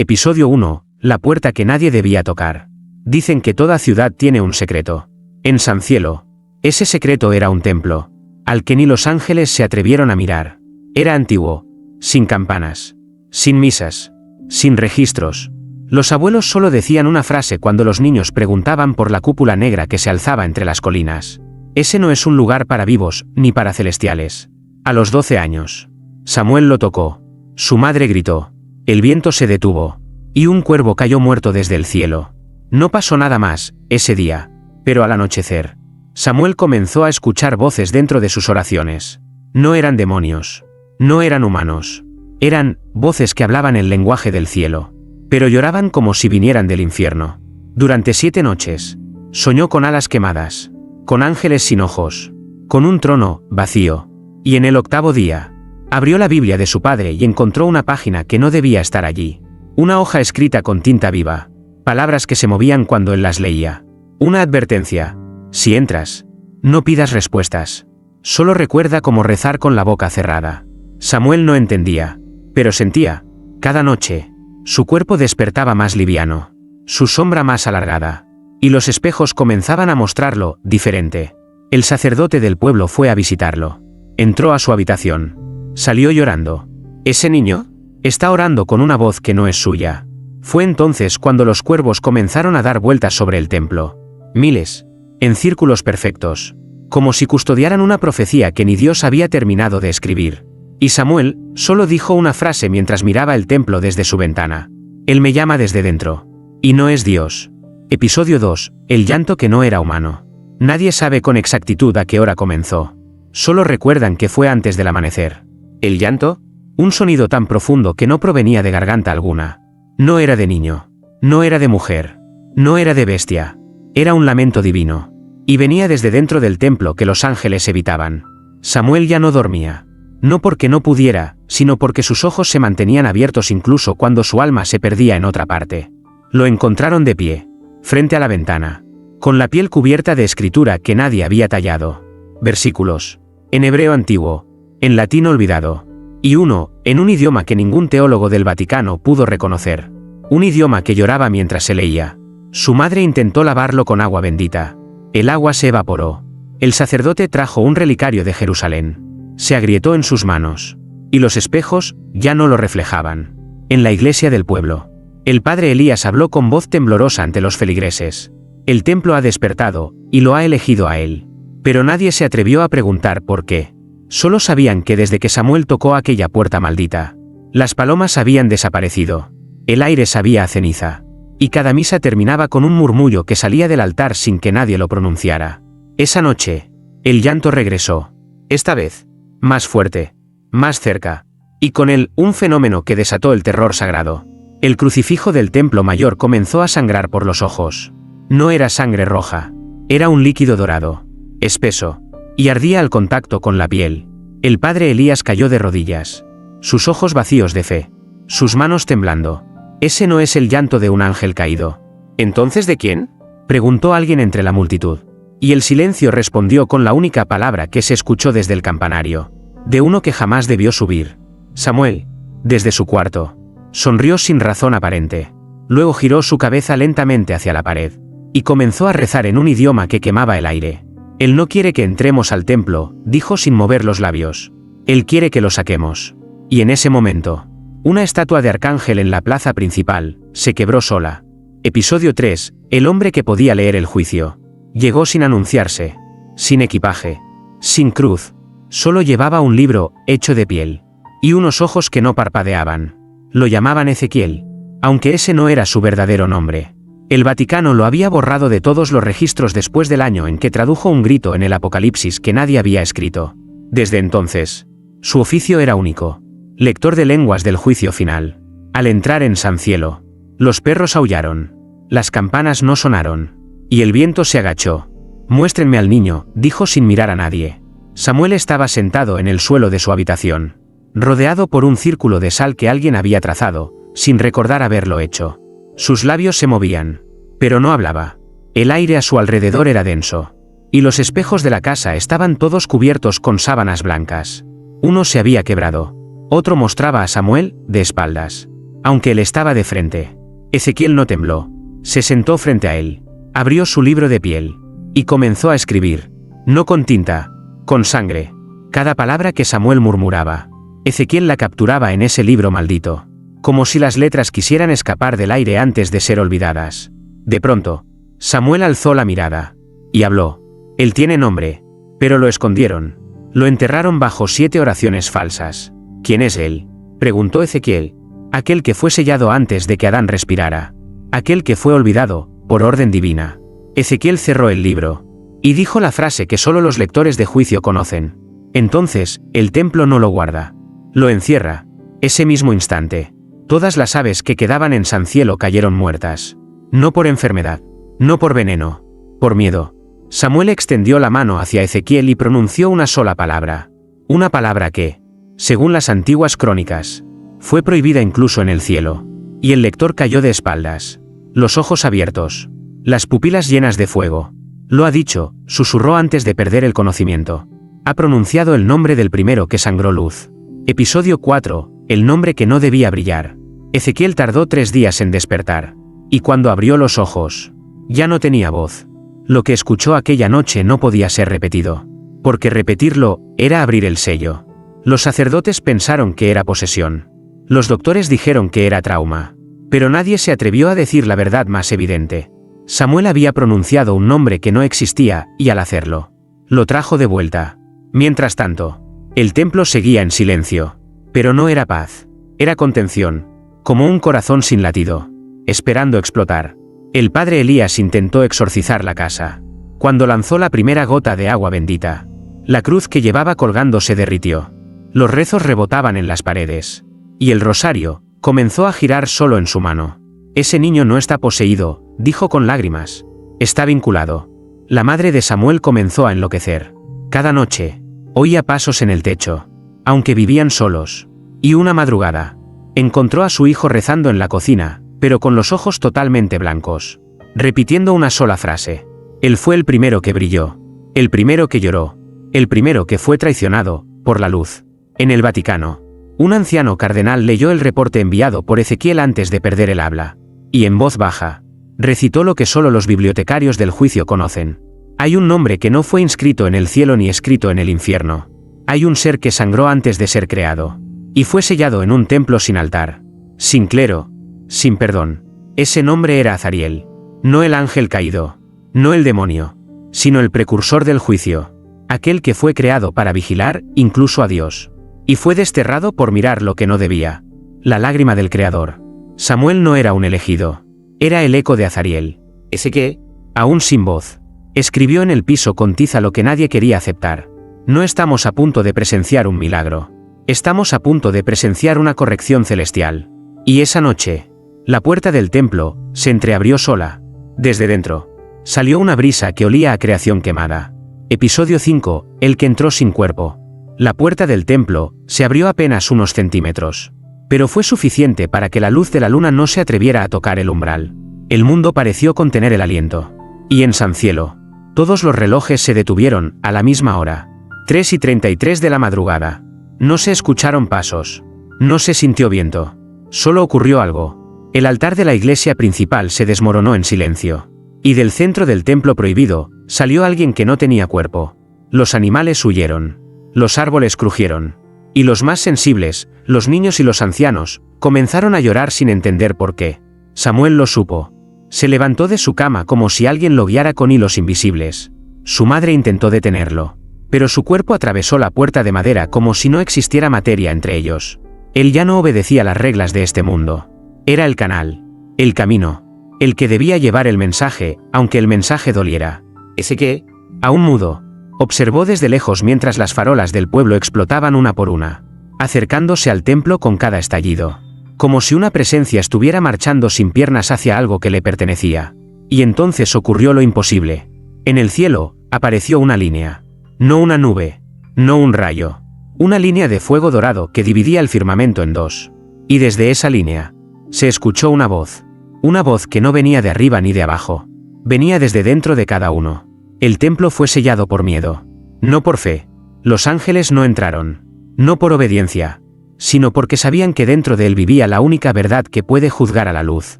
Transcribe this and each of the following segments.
Episodio 1. La puerta que nadie debía tocar. Dicen que toda ciudad tiene un secreto. En San Cielo. Ese secreto era un templo, al que ni los ángeles se atrevieron a mirar. Era antiguo, sin campanas, sin misas, sin registros. Los abuelos solo decían una frase cuando los niños preguntaban por la cúpula negra que se alzaba entre las colinas. Ese no es un lugar para vivos, ni para celestiales. A los 12 años, Samuel lo tocó. Su madre gritó. El viento se detuvo, y un cuervo cayó muerto desde el cielo. No pasó nada más, ese día, pero al anochecer, Samuel comenzó a escuchar voces dentro de sus oraciones. No eran demonios, no eran humanos, eran voces que hablaban el lenguaje del cielo, pero lloraban como si vinieran del infierno. Durante 7 noches, soñó con alas quemadas, con ángeles sin ojos, con un trono vacío, y en el 8º día, abrió la Biblia de su padre y encontró una página que no debía estar allí. Una hoja escrita con tinta viva, palabras que se movían cuando él las leía. Una advertencia: si entras, no pidas respuestas. Solo recuerda cómo rezar con la boca cerrada. Samuel no entendía, pero sentía. Cada noche, su cuerpo despertaba más liviano, su sombra más alargada, y los espejos comenzaban a mostrarlo diferente. El sacerdote del pueblo fue a visitarlo. Entró a su habitación. Salió llorando. ¿Ese niño? Está orando con una voz que no es suya. Fue entonces cuando los cuervos comenzaron a dar vueltas sobre el templo. Miles, en círculos perfectos, como si custodiaran una profecía que ni Dios había terminado de escribir. Y Samuel solo dijo una frase mientras miraba el templo desde su ventana. Él me llama desde dentro. Y no es Dios. Episodio 2. El llanto que no era humano. Nadie sabe con exactitud a qué hora comenzó. Solo recuerdan que fue antes del amanecer. ¿El llanto? Un sonido tan profundo que no provenía de garganta alguna. No era de niño. No era de mujer. No era de bestia. Era un lamento divino. Y venía desde dentro del templo que los ángeles evitaban. Samuel ya no dormía. No porque no pudiera, sino porque sus ojos se mantenían abiertos incluso cuando su alma se perdía en otra parte. Lo encontraron de pie, frente a la ventana, con la piel cubierta de escritura que nadie había tallado. Versículos, en hebreo antiguo, en latín olvidado, y uno, en un idioma que ningún teólogo del Vaticano pudo reconocer. Un idioma que lloraba mientras se leía. Su madre intentó lavarlo con agua bendita. El agua se evaporó. El sacerdote trajo un relicario de Jerusalén. Se agrietó en sus manos. Y los espejos ya no lo reflejaban. En la iglesia del pueblo, el padre Elías habló con voz temblorosa ante los feligreses. El templo ha despertado, y lo ha elegido a él. Pero nadie se atrevió a preguntar por qué. Solo sabían que desde que Samuel tocó aquella puerta maldita, las palomas habían desaparecido. El aire sabía a ceniza. Y cada misa terminaba con un murmullo que salía del altar sin que nadie lo pronunciara. Esa noche, el llanto regresó. Esta vez, más fuerte, más cerca, y con él un fenómeno que desató el terror sagrado. El crucifijo del templo mayor comenzó a sangrar por los ojos. No era sangre roja, era un líquido dorado, espeso, y ardía al contacto con la piel. El padre Elías cayó de rodillas, sus ojos vacíos de fe, sus manos temblando. Ese no es el llanto de un ángel caído. ¿Entonces de quién?, preguntó alguien entre la multitud. Y el silencio respondió con la única palabra que se escuchó desde el campanario. De uno que jamás debió subir. Samuel, desde su cuarto, sonrió sin razón aparente. Luego giró su cabeza lentamente hacia la pared, y comenzó a rezar en un idioma que quemaba el aire. Él no quiere que entremos al templo, dijo sin mover los labios. Él quiere que lo saquemos. Y en ese momento, una estatua de arcángel en la plaza principal se quebró sola. Episodio 3. El hombre que podía leer el juicio. Llegó sin anunciarse, sin equipaje, sin cruz. Solo llevaba un libro hecho de piel y unos ojos que no parpadeaban. Lo llamaban Ezequiel, aunque ese no era su verdadero nombre. El Vaticano lo había borrado de todos los registros después del año en que tradujo un grito en el Apocalipsis que nadie había escrito. Desde entonces, su oficio era único: lector de lenguas del juicio final. Al entrar en San Cielo, los perros aullaron, las campanas no sonaron, y el viento se agachó. «Muéstrenme al niño», dijo sin mirar a nadie. Samuel estaba sentado en el suelo de su habitación, rodeado por un círculo de sal que alguien había trazado, sin recordar haberlo hecho. Sus labios se movían, pero no hablaba. El aire a su alrededor era denso, y los espejos de la casa estaban todos cubiertos con sábanas blancas. Uno se había quebrado. Otro mostraba a Samuel, de espaldas. aunque él estaba de frente. Ezequiel no tembló. Se sentó frente a él. Abrió su libro de piel. Y comenzó a escribir. No con tinta, con sangre. Cada palabra que Samuel murmuraba, Ezequiel la capturaba en ese libro maldito. Como si las letras quisieran escapar del aire antes de ser olvidadas. De pronto, Samuel alzó la mirada. Y habló. Él tiene nombre. Pero lo escondieron. Lo enterraron bajo 7 oraciones falsas. ¿Quién es él?, preguntó Ezequiel. Aquel que fue sellado antes de que Adán respirara. Aquel que fue olvidado, por orden divina. Ezequiel cerró el libro. Y dijo la frase que solo los lectores de juicio conocen. Entonces, el templo no lo guarda. Lo encierra. Ese mismo instante, todas las aves que quedaban en Sancielo cayeron muertas. No por enfermedad. No por veneno. Por miedo. Samuel extendió la mano hacia Ezequiel y pronunció una sola palabra. Una palabra que, según las antiguas crónicas, fue prohibida incluso en el cielo. Y el lector cayó de espaldas. Los ojos abiertos. Las pupilas llenas de fuego. Lo ha dicho, susurró antes de perder el conocimiento. Ha pronunciado el nombre del primero que sangró luz. Episodio 4, el nombre que no debía brillar. Ezequiel tardó 3 días en despertar. Y cuando abrió los ojos, ya no tenía voz. Lo que escuchó aquella noche no podía ser repetido. Porque repetirlo, era abrir el sello. Los sacerdotes pensaron que era posesión. Los doctores dijeron que era trauma. Pero nadie se atrevió a decir la verdad más evidente. Samuel había pronunciado un nombre que no existía, y al hacerlo, lo trajo de vuelta. Mientras tanto, el templo seguía en silencio. Pero no era paz. Era contención. Como un corazón sin latido. Esperando explotar. El padre Elías intentó exorcizar la casa. Cuando lanzó la primera gota de agua bendita, la cruz que llevaba colgando se derritió. Los rezos rebotaban en las paredes. Y el rosario comenzó a girar solo en su mano. Ese niño no está poseído, dijo con lágrimas. Está vinculado. La madre de Samuel comenzó a enloquecer. Cada noche, oía pasos en el techo. Aunque vivían solos. Y una madrugada, encontró a su hijo rezando en la cocina, pero con los ojos totalmente blancos. Repitiendo una sola frase. Él fue el primero que brilló. El primero que lloró. El primero que fue traicionado, por la luz. En el Vaticano, un anciano cardenal leyó el reporte enviado por Ezequiel antes de perder el habla. Y en voz baja, recitó lo que solo los bibliotecarios del juicio conocen. Hay un nombre que no fue inscrito en el cielo ni escrito en el infierno. Hay un ser que sangró antes de ser creado. Y fue sellado en un templo sin altar. Sin clero. Sin perdón. Ese nombre era Azariel. No el ángel caído. No el demonio. Sino el precursor del juicio. Aquel que fue creado para vigilar, incluso a Dios. Y fue desterrado por mirar lo que no debía. La lágrima del Creador. Samuel no era un elegido. Era el eco de Azariel. Ese que, aún sin voz, escribió en el piso con tiza lo que nadie quería aceptar. No estamos a punto de presenciar un milagro. Estamos a punto de presenciar una corrección celestial. Y esa noche, la puerta del templo se entreabrió sola. Desde dentro, salió una brisa que olía a creación quemada. Episodio 5, el que entró sin cuerpo. La puerta del templo se abrió apenas unos centímetros. Pero fue suficiente para que la luz de la luna no se atreviera a tocar el umbral. El mundo pareció contener el aliento. Y en Sancielo, todos los relojes se detuvieron a la misma hora. 3:33 de la madrugada. No se escucharon pasos. No se sintió viento. Solo ocurrió algo. El altar de la iglesia principal se desmoronó en silencio. Y del centro del templo prohibido, salió alguien que no tenía cuerpo. Los animales huyeron. Los árboles crujieron. Y los más sensibles, los niños y los ancianos, comenzaron a llorar sin entender por qué. Samuel lo supo. Se levantó de su cama como si alguien lo guiara con hilos invisibles. Su madre intentó detenerlo. Pero su cuerpo atravesó la puerta de madera como si no existiera materia entre ellos. Él ya no obedecía las reglas de este mundo. Era el canal. El camino. El que debía llevar el mensaje, aunque el mensaje doliera. Ese que, aún mudo, observó desde lejos mientras las farolas del pueblo explotaban una por una, acercándose al templo con cada estallido. Como si una presencia estuviera marchando sin piernas hacia algo que le pertenecía. Y entonces ocurrió lo imposible. En el cielo, apareció una línea. No una nube. No un rayo. Una línea de fuego dorado que dividía el firmamento en dos. Y desde esa línea, se escuchó una voz. Una voz que no venía de arriba ni de abajo. Venía desde dentro de cada uno. El templo fue sellado por miedo. No por fe. Los ángeles no entraron. No por obediencia. sino porque sabían que dentro de él vivía la única verdad que puede juzgar a la luz.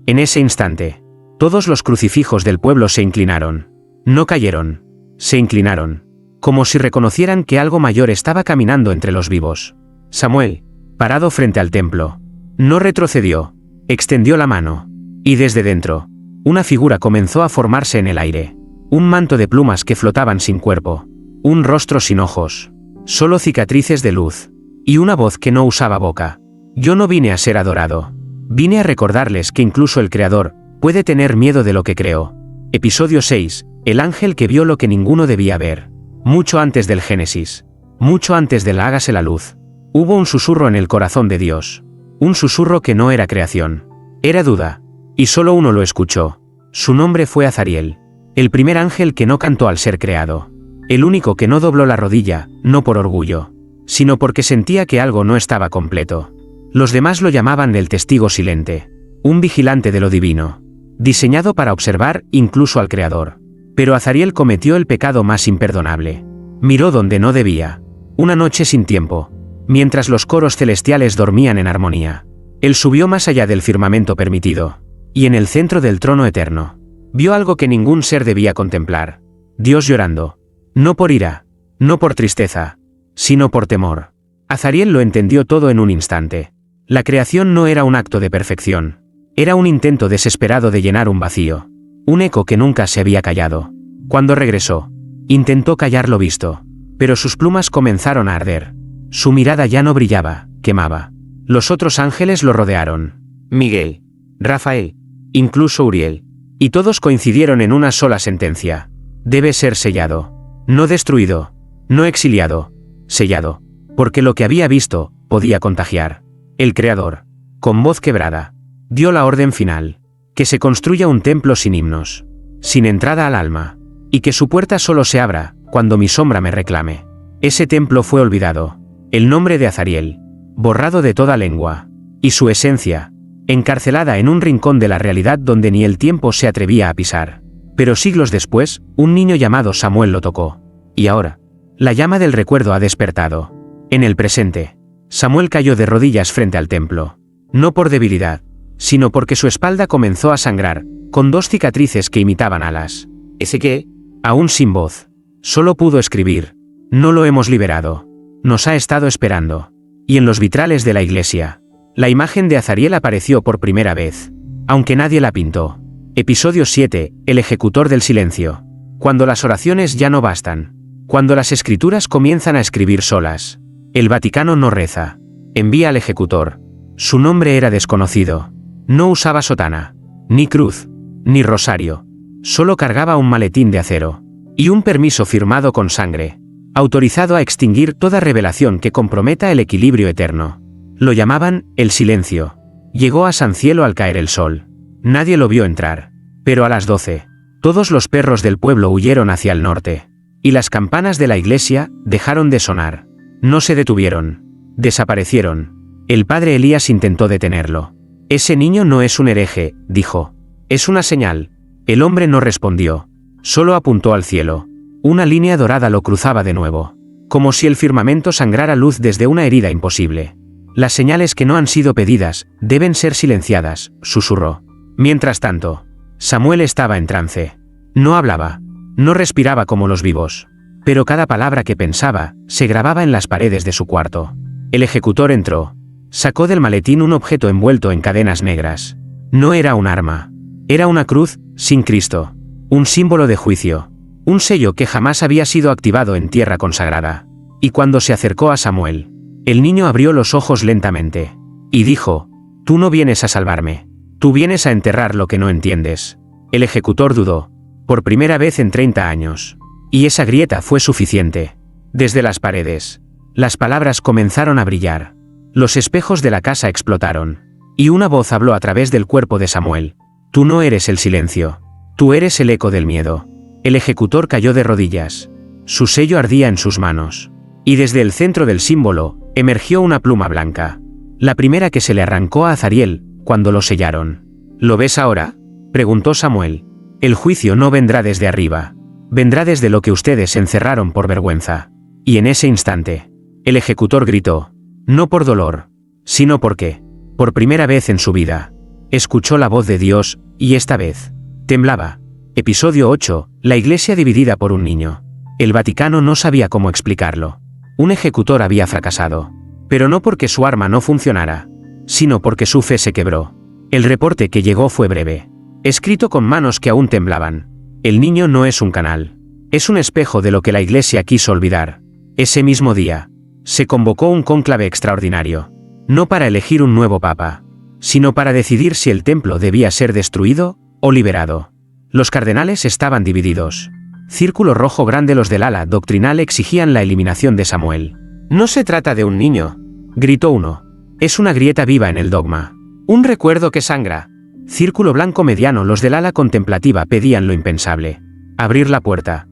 En ese instante, todos los crucifijos del pueblo se inclinaron. No cayeron, se inclinaron, como si reconocieran que algo mayor estaba caminando entre los vivos. Samuel, parado frente al templo, no retrocedió, extendió la mano, y desde dentro, una figura comenzó a formarse en el aire. Un manto de plumas que flotaban sin cuerpo, un rostro sin ojos, solo cicatrices de luz, y una voz que no usaba boca. Yo no vine a ser adorado. Vine a recordarles que incluso el Creador puede tener miedo de lo que creó. Episodio 6. El ángel que vio lo que ninguno debía ver. Mucho antes del Génesis, mucho antes de la hágase la luz, hubo un susurro en el corazón de Dios. Un susurro que no era creación, era duda. Y solo uno lo escuchó. Su nombre fue Azariel. El primer ángel que no cantó al ser creado. El único que no dobló la rodilla, no por orgullo, sino porque sentía que algo no estaba completo. Los demás lo llamaban el testigo silente, un vigilante de lo divino, diseñado para observar incluso al Creador. Pero Azariel cometió el pecado más imperdonable. Miró donde no debía. Una noche sin tiempo, mientras los coros celestiales dormían en armonía. Él subió más allá del firmamento permitido, y en el centro del trono eterno, vio algo que ningún ser debía contemplar. Dios llorando. No por ira, no por tristeza, sino por temor. Azariel lo entendió todo en un instante. La creación no era un acto de perfección. Era un intento desesperado de llenar un vacío. Un eco que nunca se había callado. Cuando regresó, intentó callar lo visto, pero sus plumas comenzaron a arder. Su mirada ya no brillaba, quemaba. Los otros ángeles lo rodearon. Miguel, Rafael, incluso Uriel. Y todos coincidieron en una sola sentencia. Debe ser sellado. No destruido, no exiliado, sellado. Porque lo que había visto, podía contagiar. El Creador, con voz quebrada, dio la orden final. Que se construya un templo sin himnos, sin entrada al alma, y que su puerta solo se abra cuando mi sombra me reclame. Ese templo fue olvidado, el nombre de Azariel, borrado de toda lengua, y su esencia, encarcelada en un rincón de la realidad donde ni el tiempo se atrevía a pisar. Pero siglos después, un niño llamado Samuel lo tocó. Y ahora, la llama del recuerdo ha despertado. En el presente, Samuel cayó de rodillas frente al templo, no por debilidad, sino porque su espalda comenzó a sangrar, con dos cicatrices que imitaban alas. Ese que, aún sin voz, solo pudo escribir: no lo hemos liberado. Nos ha estado esperando. Y en los vitrales de la iglesia, la imagen de Azariel apareció por primera vez, aunque nadie la pintó. Episodio 7. El ejecutor del silencio. Cuando las oraciones ya no bastan. Cuando las escrituras comienzan a escribir solas. El Vaticano no reza. Envía al ejecutor. Su nombre era desconocido. No usaba sotana, ni cruz, ni rosario. Solo cargaba un maletín de acero. Y un permiso firmado con sangre. Autorizado a extinguir toda revelación que comprometa el equilibrio eterno. Lo llamaban el silencio. Llegó a San Cielo al caer el sol. Nadie lo vio entrar. Pero a las 12, todos los perros del pueblo huyeron hacia el norte. Y las campanas de la iglesia dejaron de sonar. No se detuvieron. Desaparecieron. El padre Elías intentó detenerlo. Ese niño no es un hereje, dijo. Es una señal. El hombre no respondió. Solo apuntó al cielo. Una línea dorada lo cruzaba de nuevo. Como si el firmamento sangrara luz desde una herida imposible. Las señales que no han sido pedidas deben ser silenciadas, susurró. Mientras tanto, Samuel estaba en trance. No hablaba. No respiraba como los vivos. Pero cada palabra que pensaba se grababa en las paredes de su cuarto. El ejecutor entró. Sacó del maletín un objeto envuelto en cadenas negras. No era un arma. Era una cruz, sin Cristo. Un símbolo de juicio. Un sello que jamás había sido activado en tierra consagrada. Y cuando se acercó a Samuel, el niño abrió los ojos lentamente. Y dijo: tú no vienes a salvarme. Tú vienes a enterrar lo que no entiendes. El ejecutor dudó. Por primera vez en 30 años. Y esa grieta fue suficiente. Desde las paredes, las palabras comenzaron a brillar. Los espejos de la casa explotaron. Y una voz habló a través del cuerpo de Samuel. Tú no eres el silencio. Tú eres el eco del miedo. El ejecutor cayó de rodillas. Su sello ardía en sus manos. Y desde el centro del símbolo, emergió una pluma blanca. La primera que se le arrancó a Azariel, cuando lo sellaron. ¿Lo ves ahora?, preguntó Samuel. El juicio no vendrá desde arriba. Vendrá desde lo que ustedes encerraron por vergüenza. Y en ese instante, el ejecutor gritó: No por dolor, sino porque, por primera vez en su vida, escuchó la voz de Dios, y esta vez, temblaba. Episodio 8. La iglesia dividida por un niño. El Vaticano no sabía cómo explicarlo. Un ejecutor había fracasado. Pero no porque su arma no funcionara, sino porque su fe se quebró. El reporte que llegó fue breve. Escrito con manos que aún temblaban. El niño no es un canal. Es un espejo de lo que la iglesia quiso olvidar. Ese mismo día, se convocó un cónclave extraordinario. No para elegir un nuevo papa, sino para decidir si el templo debía ser destruido o liberado. Los cardenales estaban divididos. Círculo rojo grande. Los del ala doctrinal exigían la eliminación de Samuel. No se trata de un niño, gritó uno. Es una grieta viva en el dogma. Un recuerdo que sangra. Círculo blanco mediano. Los del ala contemplativa pedían lo impensable. Abrir la puerta.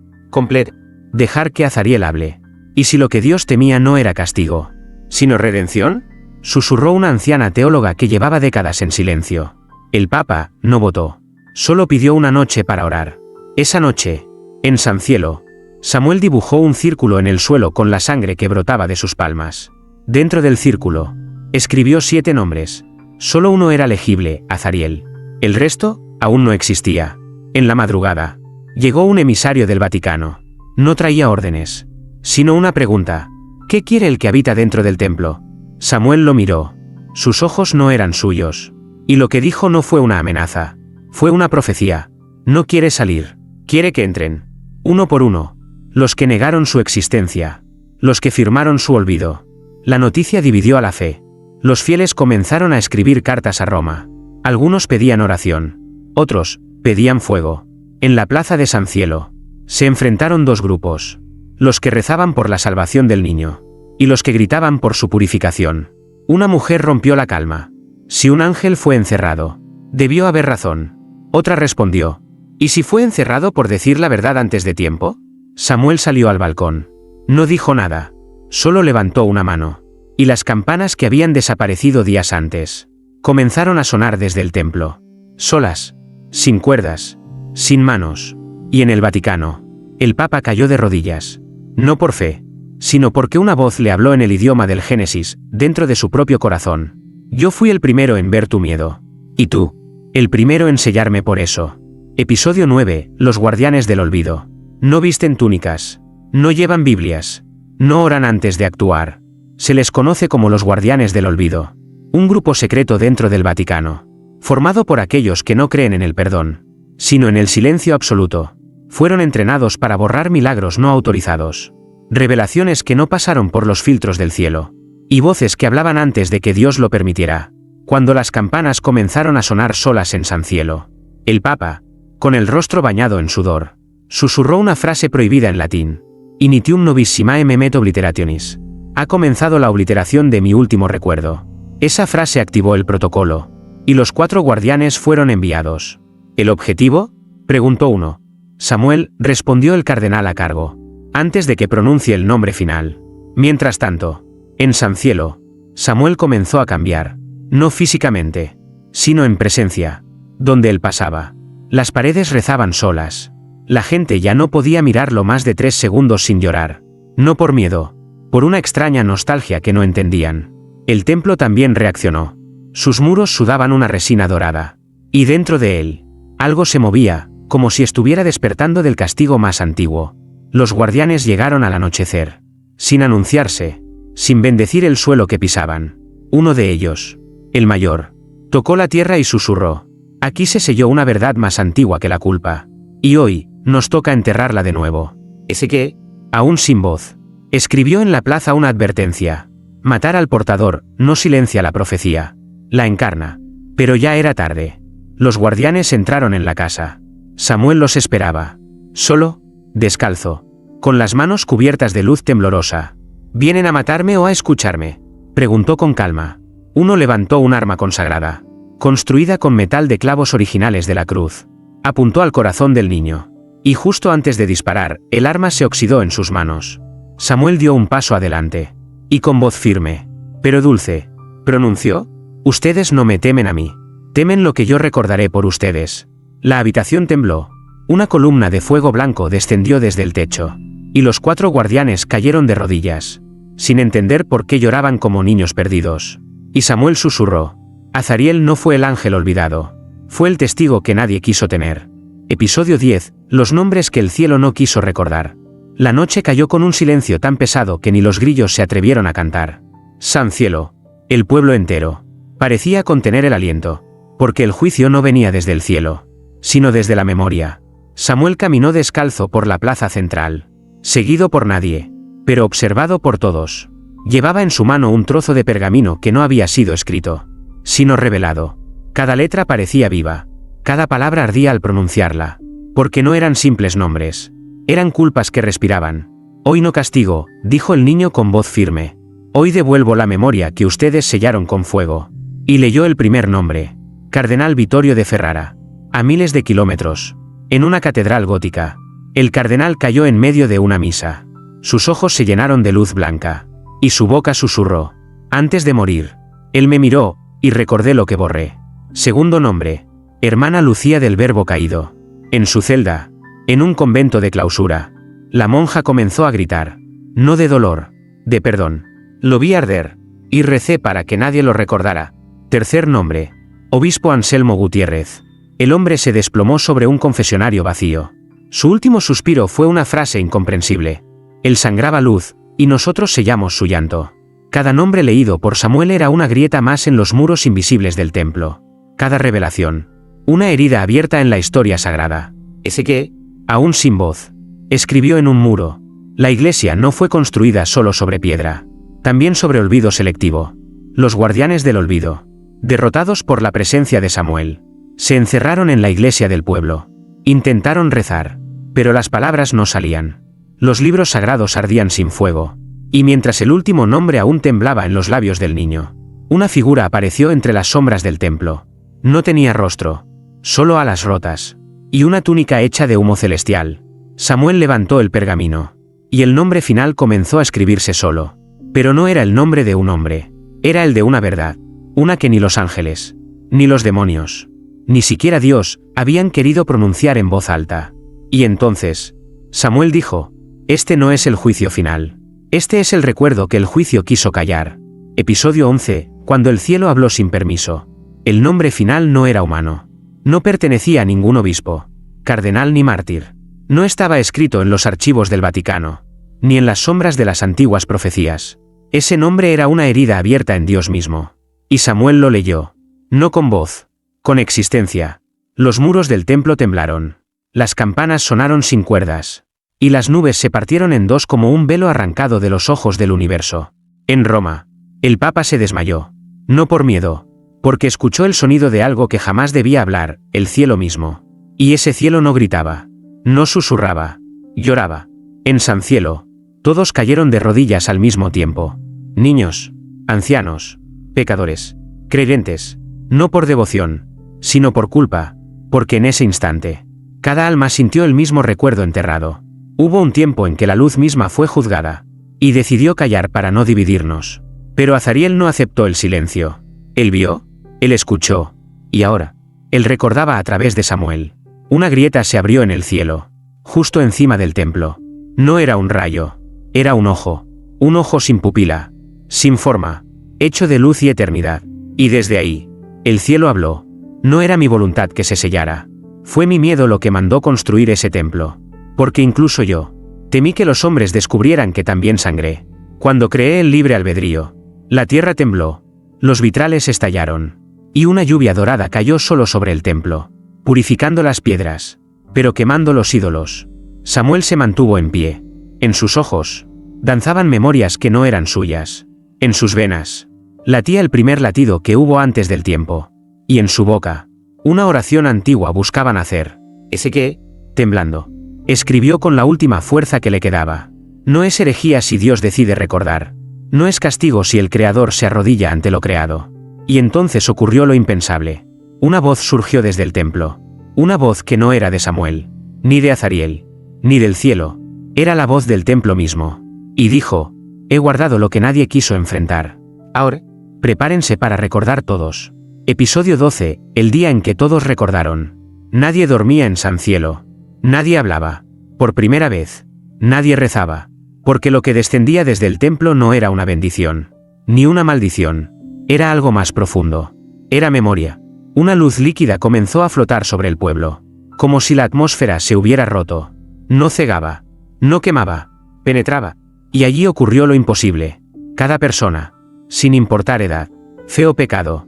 Dejar que Azariel hable. ¿Y si lo que Dios temía no era castigo, sino redención? Susurró una anciana teóloga que llevaba décadas en silencio. El Papa no votó. Solo pidió una noche para orar. Esa noche, en San Cielo, Samuel dibujó un círculo en el suelo con la sangre que brotaba de sus palmas. Dentro del círculo, escribió 7 nombres. Solo uno era legible, Azariel. El resto, aún no existía. En la madrugada, llegó un emisario del Vaticano. No traía órdenes, sino una pregunta. ¿Qué quiere el que habita dentro del templo? Samuel lo miró. Sus ojos no eran suyos. Y lo que dijo no fue una amenaza. Fue una profecía. No quiere salir. Quiere que entren. Uno por uno. Los que negaron su existencia. Los que firmaron su olvido. La noticia dividió a la fe. Los fieles comenzaron a escribir cartas a Roma. Algunos pedían oración. Otros, pedían fuego. En la plaza de San Cielo, se enfrentaron 2 grupos. Los que rezaban por la salvación del niño. Y los que gritaban por su purificación. Una mujer rompió la calma. Si un ángel fue encerrado, debió haber razón. Otra respondió. ¿Y si fue encerrado por decir la verdad antes de tiempo? Samuel salió al balcón. No dijo nada. Solo levantó una mano. Y las campanas que habían desaparecido días antes comenzaron a sonar desde el templo. Solas. Sin cuerdas. Sin manos. Y en el Vaticano, el Papa cayó de rodillas. No por fe, sino porque una voz le habló en el idioma del Génesis, dentro de su propio corazón. Yo fui el primero en ver tu miedo. Y tú, el primero en sellarme por eso. Episodio 9. Los guardianes del olvido. No visten túnicas. No llevan Biblias. No oran antes de actuar. Se les conoce como los guardianes del olvido. Un grupo secreto dentro del Vaticano. Formado por aquellos que no creen en el perdón, sino en el silencio absoluto. Fueron entrenados para borrar milagros no autorizados. Revelaciones que no pasaron por los filtros del cielo. Y voces que hablaban antes de que Dios lo permitiera. Cuando las campanas comenzaron a sonar solas en San Cielo, el Papa, con el rostro bañado en sudor, susurró una frase prohibida en latín. Initium novissimae memet obliterationis. Ha comenzado la obliteración de mi último recuerdo. Esa frase activó el protocolo. Y los 4 guardianes fueron enviados. ¿El objetivo?, preguntó uno. Samuel, respondió el cardenal a cargo, antes de que pronuncie el nombre final. Mientras tanto, en San Cielo, Samuel comenzó a cambiar. No físicamente, sino en presencia. Donde él pasaba, las paredes rezaban solas. La gente ya no podía mirarlo más de 3 segundos sin llorar. No por miedo, por una extraña nostalgia que no entendían. El templo también reaccionó. Sus muros sudaban una resina dorada. Y dentro de él, algo se movía, como si estuviera despertando del castigo más antiguo. Los guardianes llegaron al anochecer. Sin anunciarse, sin bendecir el suelo que pisaban. Uno de ellos, el mayor, tocó la tierra y susurró. Aquí se selló una verdad más antigua que la culpa. Y hoy, nos toca enterrarla de nuevo. ¿Ese qué? Aún sin voz, escribió en la plaza una advertencia. Matar al portador no silencia la profecía. La encarna. Pero ya era tarde. Los guardianes entraron en la casa. Samuel los esperaba. Solo, descalzo, con las manos cubiertas de luz temblorosa. ¿Vienen a matarme o a escucharme?, preguntó con calma. Uno levantó un arma consagrada, construida con metal de clavos originales de la cruz. Apuntó al corazón del niño. Y justo antes de disparar, el arma se oxidó en sus manos. Samuel dio un paso adelante. Y con voz firme, pero dulce, pronunció. Ustedes no me temen a mí. Temen lo que yo recordaré por ustedes. La habitación tembló. Una columna de fuego blanco descendió desde el techo. Y los 4 guardianes cayeron de rodillas. sin entender por qué lloraban como niños perdidos. Y Samuel susurró: Azariel no fue el ángel olvidado. Fue el testigo que nadie quiso tener. Episodio 10. Los nombres que el cielo no quiso recordar. La noche cayó con un silencio tan pesado que ni los grillos se atrevieron a cantar. San cielo. El pueblo entero parecía contener el aliento, porque el juicio no venía desde el cielo, sino desde la memoria. Samuel caminó descalzo por la plaza central, seguido por nadie, pero observado por todos. Llevaba en su mano un trozo de pergamino que no había sido escrito, sino revelado. Cada letra parecía viva, cada palabra ardía al pronunciarla, porque no eran simples nombres, eran culpas que respiraban. Hoy no castigo, dijo el niño con voz firme. Hoy devuelvo la memoria que ustedes sellaron con fuego. Y leyó el primer nombre: Cardenal Vittorio de Ferrara. A miles de kilómetros, en una catedral gótica, el cardenal cayó en medio de una misa. Sus ojos se llenaron de luz blanca, y su boca susurró: antes de morir. Él me miró, y recordé lo que borré. Segundo nombre: Hermana Lucía del Verbo Caído. En su celda, en un convento de clausura, la monja comenzó a gritar, no de dolor, de perdón. Lo vi arder, y recé para que nadie lo recordara. Tercer nombre: Obispo Anselmo Gutiérrez. El hombre se desplomó sobre un confesionario vacío. Su último suspiro fue una frase incomprensible. Él sangraba luz, y nosotros sellamos su llanto. Cada nombre leído por Samuel era una grieta más en los muros invisibles del templo. Cada revelación, una herida abierta en la historia sagrada. Ese que, aún sin voz, escribió en un muro: la iglesia no fue construida solo sobre piedra, también sobre olvido selectivo. Los guardianes del olvido, derrotados por la presencia de Samuel, se encerraron en la iglesia del pueblo. Intentaron rezar, pero las palabras no salían. Los libros sagrados ardían sin fuego. Y mientras el último nombre aún temblaba en los labios del niño, una figura apareció entre las sombras del templo. No tenía rostro, solo alas rotas, y una túnica hecha de humo celestial. Samuel levantó el pergamino, y el nombre final comenzó a escribirse solo. Pero no era el nombre de un hombre, era el de una verdad, una que ni los ángeles, ni los demonios, ni siquiera Dios, habían querido pronunciar en voz alta. Y entonces, Samuel dijo: este no es el juicio final. Este es el recuerdo que el juicio quiso callar. Episodio 11. Cuando el cielo habló sin permiso. El nombre final no era humano. No pertenecía a ningún obispo, cardenal ni mártir. No estaba escrito en los archivos del Vaticano, ni en las sombras de las antiguas profecías. Ese nombre era una herida abierta en Dios mismo. Y Samuel lo leyó. No con voz, con existencia. Los muros del templo temblaron. Las campanas sonaron sin cuerdas. Y las nubes se partieron en dos como un velo arrancado de los ojos del universo. En Roma, el Papa se desmayó. No por miedo, porque escuchó el sonido de algo que jamás debía hablar, el cielo mismo. Y ese cielo no gritaba, no susurraba, lloraba. En San Cielo, todos cayeron de rodillas al mismo tiempo. Niños, ancianos, pecadores, creyentes, no por devoción, sino por culpa, porque en ese instante, cada alma sintió el mismo recuerdo enterrado. Hubo un tiempo en que la luz misma fue juzgada, y decidió callar para no dividirnos. Pero Azariel no aceptó el silencio. Él vio, él escuchó, y ahora, él recordaba a través de Samuel. Una grieta se abrió en el cielo, justo encima del templo. No era un rayo, era un ojo sin pupila, sin forma, hecho de luz y eternidad. Y desde ahí, el cielo habló. No era mi voluntad que se sellara, fue mi miedo lo que mandó construir ese templo. Porque incluso yo, temí que los hombres descubrieran que también sangré. Cuando creé el libre albedrío, la tierra tembló, los vitrales estallaron, y una lluvia dorada cayó solo sobre el templo, purificando las piedras, pero quemando los ídolos. Samuel se mantuvo en pie. En sus ojos, danzaban memorias que no eran suyas. En sus venas, latía el primer latido que hubo antes del tiempo. Y en su boca, una oración antigua buscaba nacer. Ese que, temblando, escribió con la última fuerza que le quedaba. No es herejía si Dios decide recordar. No es castigo si el Creador se arrodilla ante lo creado. Y entonces ocurrió lo impensable. Una voz surgió desde el templo. Una voz que no era de Samuel, ni de Azariel, ni del cielo. Era la voz del templo mismo. Y dijo: he guardado lo que nadie quiso enfrentar. Ahora, prepárense para recordar todos. Episodio 12. El día en que todos recordaron. Nadie dormía en San Cielo. Nadie hablaba. Por primera vez. Nadie rezaba. Porque lo que descendía desde el templo no era una bendición, ni una maldición, era algo más profundo. Era memoria. Una luz líquida comenzó a flotar sobre el pueblo, como si la atmósfera se hubiera roto. No cegaba, no quemaba, penetraba. Y allí ocurrió lo imposible. Cada persona, sin importar edad, fe o pecado,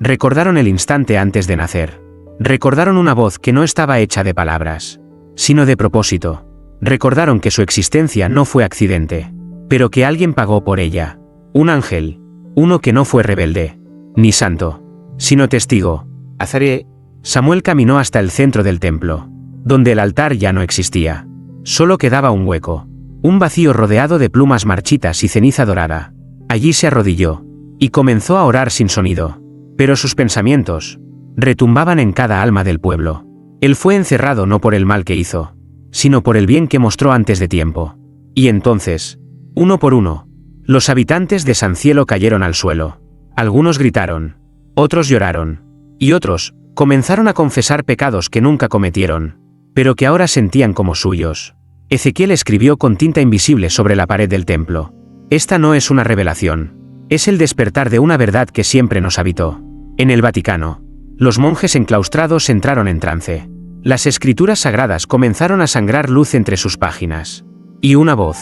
recordaron el instante antes de nacer. Recordaron una voz que no estaba hecha de palabras, sino de propósito. Recordaron que su existencia no fue accidente, pero que alguien pagó por ella. Un ángel, uno que no fue rebelde, ni santo, sino testigo. Azaré. Samuel caminó hasta el centro del templo, donde el altar ya no existía. Solo quedaba un hueco, un vacío rodeado de plumas marchitas y ceniza dorada. Allí se arrodilló, y comenzó a orar sin sonido. Pero sus pensamientos retumbaban en cada alma del pueblo. Él fue encerrado no por el mal que hizo, sino por el bien que mostró antes de tiempo. Y entonces, uno por uno, los habitantes de Sancielo cayeron al suelo. Algunos gritaron, otros lloraron, y otros comenzaron a confesar pecados que nunca cometieron, pero que ahora sentían como suyos. Ezequiel escribió con tinta invisible sobre la pared del templo. Esta no es una revelación, es el despertar de una verdad que siempre nos habitó. En el Vaticano, los monjes enclaustrados entraron en trance. Las escrituras sagradas comenzaron a sangrar luz entre sus páginas. Y una voz,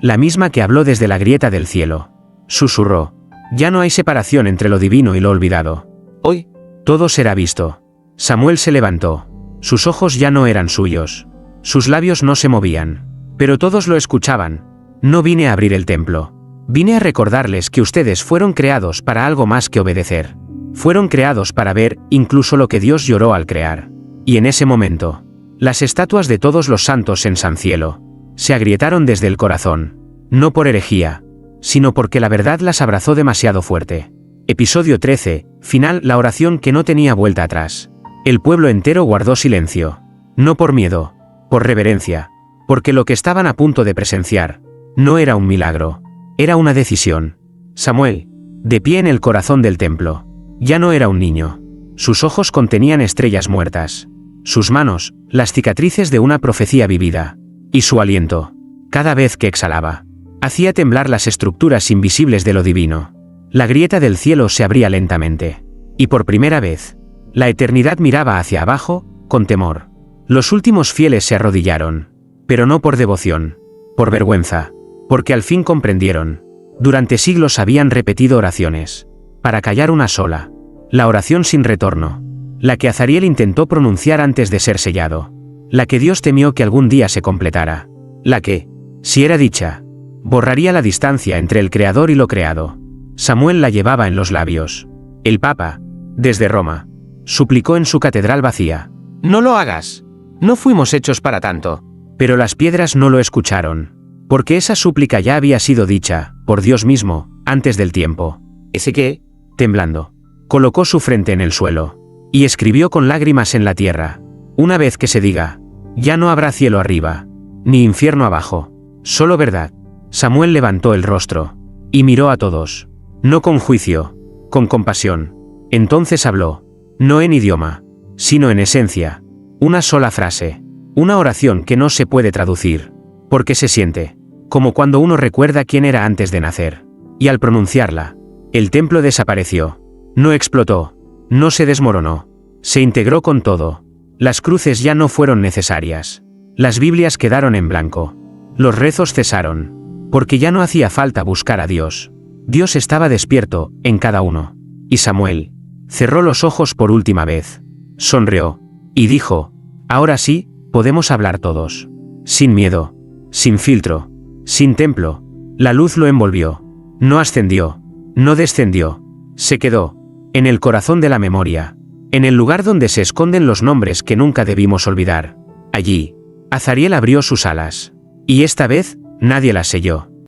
la misma que habló desde la grieta del cielo, susurró: ya no hay separación entre lo divino y lo olvidado. Hoy, todo será visto. Samuel se levantó. Sus ojos ya no eran suyos. Sus labios no se movían. Pero todos lo escuchaban. No vine a abrir el templo. Vine a recordarles que ustedes fueron creados para algo más que obedecer. Fueron creados para ver, incluso lo que Dios lloró al crear. Y en ese momento, las estatuas de todos los santos en Sancielo se agrietaron desde el corazón, no por herejía, sino porque la verdad las abrazó demasiado fuerte. Episodio 13, final. La oración que no tenía vuelta atrás. El pueblo entero guardó silencio. No por miedo, por reverencia, porque lo que estaban a punto de presenciar no era un milagro, era una decisión. Samuel, de pie en el corazón del templo, ya no era un niño. Sus ojos contenían estrellas muertas. Sus manos, las cicatrices de una profecía vivida. Y su aliento, cada vez que exhalaba, hacía temblar las estructuras invisibles de lo divino. La grieta del cielo se abría lentamente. Y por primera vez, la eternidad miraba hacia abajo, con temor. Los últimos fieles se arrodillaron. Pero no por devoción, por vergüenza, porque al fin comprendieron. Durante siglos habían repetido oraciones, para callar una sola. La oración sin retorno. La que Azariel intentó pronunciar antes de ser sellado. La que Dios temió que algún día se completara. La que, si era dicha, borraría la distancia entre el Creador y lo creado. Samuel la llevaba en los labios. El Papa, desde Roma, suplicó en su catedral vacía: no lo hagas. No fuimos hechos para tanto. Pero las piedras no lo escucharon, porque esa súplica ya había sido dicha, por Dios mismo, antes del tiempo. Ezequiel, temblando, colocó su frente en el suelo, y escribió con lágrimas en la tierra: una vez que se diga, ya no habrá cielo arriba, ni infierno abajo, solo verdad. Samuel levantó el rostro, y miró a todos, no con juicio, con compasión. Entonces habló, no en idioma, sino en esencia, una sola frase, una oración que no se puede traducir, porque se siente, como cuando uno recuerda quién era antes de nacer. Y al pronunciarla, el templo desapareció. No explotó, no se desmoronó, se integró con todo. Las cruces ya no fueron necesarias. Las Biblias quedaron en blanco. Los rezos cesaron, porque ya no hacía falta buscar a Dios. Dios estaba despierto, en cada uno. Y Samuel cerró los ojos por última vez, sonrió, y dijo: ahora sí, podemos hablar todos. Sin miedo, sin filtro, sin templo. La luz lo envolvió. No ascendió, no descendió. Se quedó en el corazón de la memoria, en el lugar donde se esconden los nombres que nunca debimos olvidar. Allí, Azariel abrió sus alas. Y esta vez, nadie las selló.